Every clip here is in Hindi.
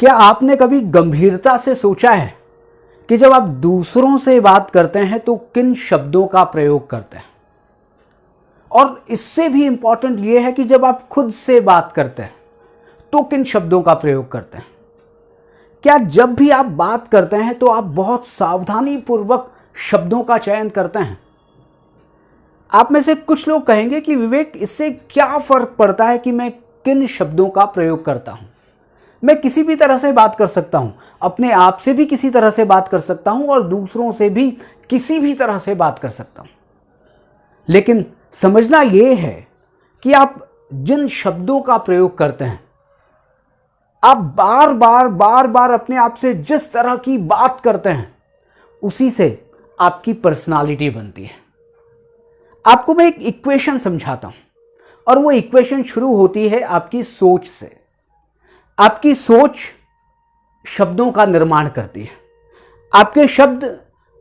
क्या आपने कभी गंभीरता से सोचा है कि जब आप दूसरों से बात करते हैं तो किन शब्दों का प्रयोग करते हैं? और इससे भी इंपॉर्टेंट यह है कि जब आप खुद से बात करते हैं तो किन शब्दों का प्रयोग करते हैं? क्या जब भी आप बात करते हैं तो आप बहुत सावधानी पूर्वक शब्दों का चयन करते हैं? आप में से कुछ लोग कहेंगे कि विवेक, इससे क्या फर्क पड़ता है कि मैं किन शब्दों का प्रयोग करता हूं? मैं किसी भी तरह से बात कर सकता हूं, अपने आप से भी किसी तरह से बात कर सकता हूं और दूसरों से भी किसी भी तरह से बात कर सकता हूं। लेकिन समझना यह है कि आप जिन शब्दों का प्रयोग करते हैं, आप बार बार अपने आप से जिस तरह की बात करते हैं, उसी से आपकी पर्सनालिटी बनती है। आपको मैं एक इक्वेशन समझाता हूं और वो इक्वेशन शुरू होती है आपकी सोच से। आपकी सोच शब्दों का निर्माण करती है। आपके शब्द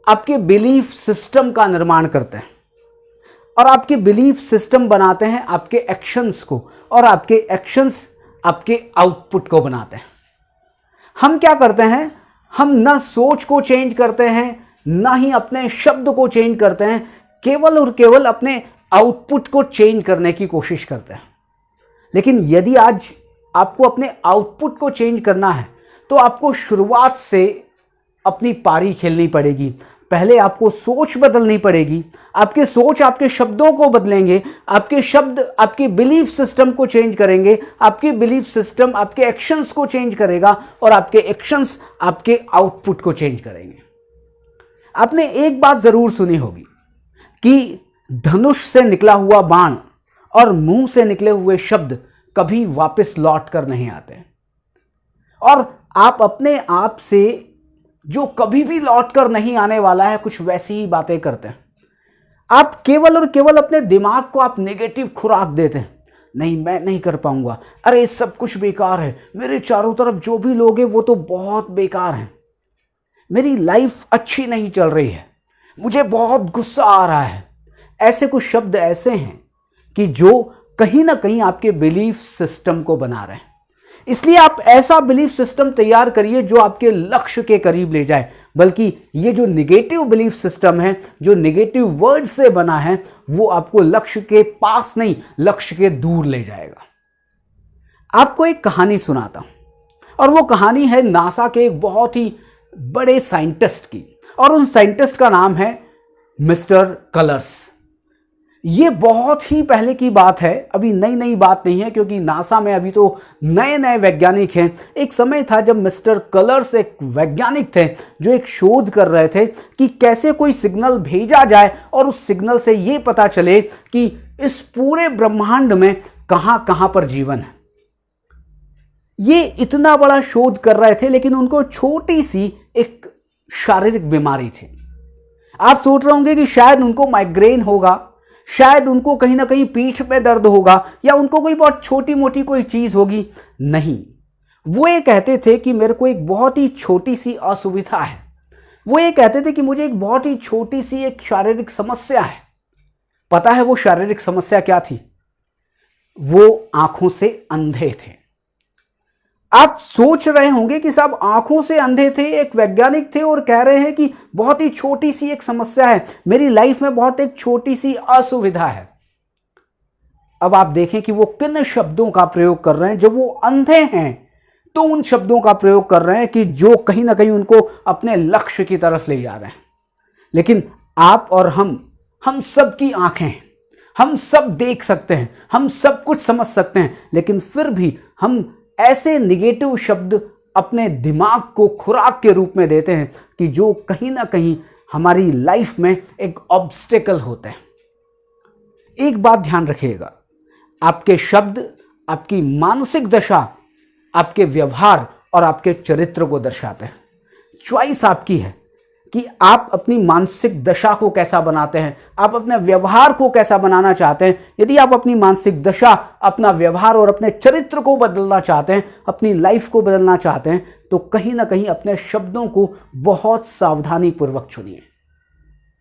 आपके बिलीफ सिस्टम का निर्माण करते हैं और आपके बिलीफ सिस्टम बनाते हैं आपके एक्शंस को, और आपके एक्शंस आपके आउटपुट को बनाते हैं। हम क्या करते हैं? हम ना सोच को चेंज करते हैं, ना ही अपने शब्द को चेंज करते हैं, केवल और केवल अपने आउटपुट को चेंज करने की कोशिश करते हैं। लेकिन यदि आज आपको अपने आउटपुट को चेंज करना है तो आपको शुरुआत से अपनी पारी खेलनी पड़ेगी। पहले आपको सोच बदलनी पड़ेगी। आपके सोच आपके शब्दों को बदलेंगे, आपके शब्द आपके बिलीफ सिस्टम को चेंज करेंगे, आपके बिलीफ सिस्टम आपके एक्शंस को चेंज करेगा और आपके एक्शंस आपके आउटपुट को चेंज करेंगे। आपने एक बात जरूर सुनी होगी कि धनुष से निकला हुआ बाण और मुंह से निकले हुए शब्द कभी वापस लौट कर नहीं आते, और आप अपने आप से जो कभी भी लौट कर नहीं आने वाला है कुछ वैसी ही बातें करते हैं। आप केवल और केवल अपने दिमाग को आप नेगेटिव खुराक देते हैं। नहीं, मैं नहीं कर पाऊंगा, अरे सब कुछ बेकार है, मेरे चारों तरफ जो भी लोग हैं वो तो बहुत बेकार हैं, मेरी लाइफ अच्छी नहीं चल रही है, मुझे बहुत गुस्सा आ रहा है। ऐसे कुछ शब्द ऐसे हैं कि जो कहीं ना कहीं आपके बिलीफ सिस्टम को बना रहे हैं। इसलिए आप ऐसा बिलीफ सिस्टम तैयार करिए जो आपके लक्ष्य के करीब ले जाए, बल्कि ये जो नेगेटिव बिलीफ सिस्टम है, जो नेगेटिव वर्ड से बना है, वो आपको लक्ष्य के पास नहीं, लक्ष्य के दूर ले जाएगा। आपको एक कहानी सुनाता हूं, और वो कहानी है नासा के एक बहुत ही बड़े साइंटिस्ट की, और उन साइंटिस्ट का नाम है मिस्टर कलर्स। ये बहुत ही पहले की बात है, अभी नई नई बात नहीं है, क्योंकि नासा में अभी तो नए नए वैज्ञानिक हैं। एक समय था जब मिस्टर कलर्स एक वैज्ञानिक थे जो एक शोध कर रहे थे कि कैसे कोई सिग्नल भेजा जाए और उस सिग्नल से ये पता चले कि इस पूरे ब्रह्मांड में कहां कहां पर जीवन है। ये इतना बड़ा शोध कर रहे थे, लेकिन उनको छोटी सी एक शारीरिक बीमारी थी। आप सोच रहे होंगे कि शायद उनको माइग्रेन होगा, शायद उनको कहीं ना कहीं पीठ में दर्द होगा, या उनको कोई बहुत छोटी मोटी कोई चीज होगी। नहीं, वो ये कहते थे कि मेरे को एक बहुत ही छोटी सी असुविधा है। वो ये कहते थे कि मुझे एक बहुत ही छोटी सी एक शारीरिक समस्या है। पता है वो शारीरिक समस्या क्या थी? वो आंखों से अंधे थे। आप सोच रहे होंगे कि साहब आंखों से अंधे थे, एक वैज्ञानिक थे और कह रहे हैं कि बहुत ही छोटी सी एक समस्या है, मेरी लाइफ में बहुत एक छोटी सी असुविधा है। अब आप देखें कि वो किन शब्दों का प्रयोग कर रहे हैं। जब वो अंधे हैं तो उन शब्दों का प्रयोग कर रहे हैं कि जो कहीं ना कहीं उनको अपने लक्ष्य की तरफ ले जा रहे हैं। लेकिन आप और हम सब की आंखें हैं, हम सब देख सकते हैं, हम सब कुछ समझ सकते हैं, लेकिन फिर भी हम ऐसे निगेटिव शब्द अपने दिमाग को खुराक के रूप में देते हैं कि जो कहीं ना कहीं हमारी लाइफ में एक ऑब्स्टेकल होते हैं। एक बात ध्यान रखिएगा, आपके शब्द आपकी मानसिक दशा, आपके व्यवहार और आपके चरित्र को दर्शाते हैं। चॉइस आपकी है कि आप अपनी मानसिक दशा को कैसा बनाते हैं, आप अपने व्यवहार को कैसा बनाना चाहते हैं। यदि आप अपनी मानसिक दशा, अपना व्यवहार और अपने चरित्र को बदलना चाहते हैं, अपनी लाइफ को बदलना चाहते हैं, तो कहीं ना कहीं अपने शब्दों को बहुत सावधानी पूर्वक चुनिए।